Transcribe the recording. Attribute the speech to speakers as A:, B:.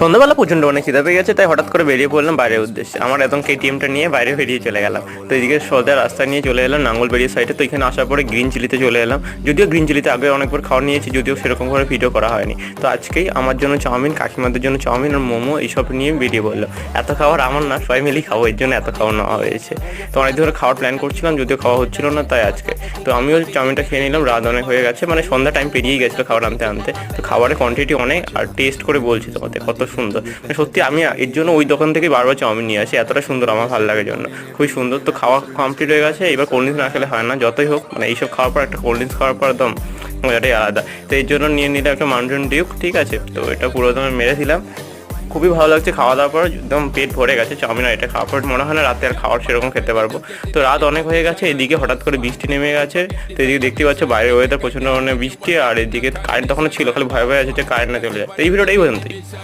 A: সন্ধ্যাবেলা প্রচণ্ড অনেক খিদে পেয়ে গেছে, তাই হঠাৎ করে বেরিয়ে পড়লাম বাইরের উদ্দেশ্যে। আমার একদম কেটিএমটা নিয়ে বাইরে বেরিয়ে চলে গেলাম। তো এদিকে সোজা রাস্তা নিয়ে চলে এলাম নাঙ্গলবাড়ির সাইডে। তো এখানে আসার পরে গ্রিন চিলিতে চলে এলাম। যদিও গ্রিন চিলিতে আগে অনেকবার খাওয়া নিয়েছি, যদিও সেরকম করে ভিডিও করা হয়নি। তো আজকেই আমার জন্য চাউমিন, কাকিমাদের জন্য চাউমিন আর মোমো এইসব নিয়ে বেরিয়ে পড়লো। এত খাবার আমার না, সবাই মিলেই খাবো, এর জন্য এত খাওয়া নেওয়া হয়েছে। তো অনেক ধরে খাওয়ার প্ল্যান করছিলাম, যদিও খাওয়া হচ্ছিল না, তাই আজকে তো আমিও চাউমিনটা খেয়ে নিলাম। রাত অনেক হয়ে গেছে, মানে সন্ধ্যা টাইম পেরিয়ে গেছিলো খাবার আনতে আনতে। তো খাবারের কোয়ান্টিটি অনেক, আর টেস্ট করে বলছি তোমাদের কত সুন্দর। সত্যি আমি এর জন্য ওই দোকান থেকে বারবার চাউমিন নিয়ে আসি, এতটা সুন্দর আমার ভালো লাগে জন্য, খুবই সুন্দর। তো খাওয়া কমপ্লিট হয়ে গেছে, এবার কোল্ড ড্রিঙ্কস না খেলে হয় না, যতই হোক মানে এইসব খাওয়ার পর একটা কোল্ড ড্রিঙ্কস খাওয়ার পর একদম মজাটাই আলাদা। তো এর জন্য নিয়ে নিলাম একটা মাউন্টেন ডিউক, ঠিক আছে। তো এটা পুরো দমে মেরেছিলাম, খুবই ভালো লাগছে। খাওয়া দাওয়ার পর একদম পেট ভরে গেছে চাউমিন, আর এটা খাওয়ার পর মনে হয় না রাতে আর খাওয়ার সেরকম খেতে পারবো। তো রাত অনেক হয়ে গেছে, এদিকে হঠাৎ করে বৃষ্টি নেমে গেছে। তো এদিকে দেখতে পাচ্ছ বাইরের ওয়েদার প্রচণ্ড মানে বৃষ্টি, আর এদিকে কারেন্ট তখনও ছিল, খালি ভয় ভয় আছে যে কারেন্ট না চলে যায়। তো এই ভিডিওটাই পর্যন্তই।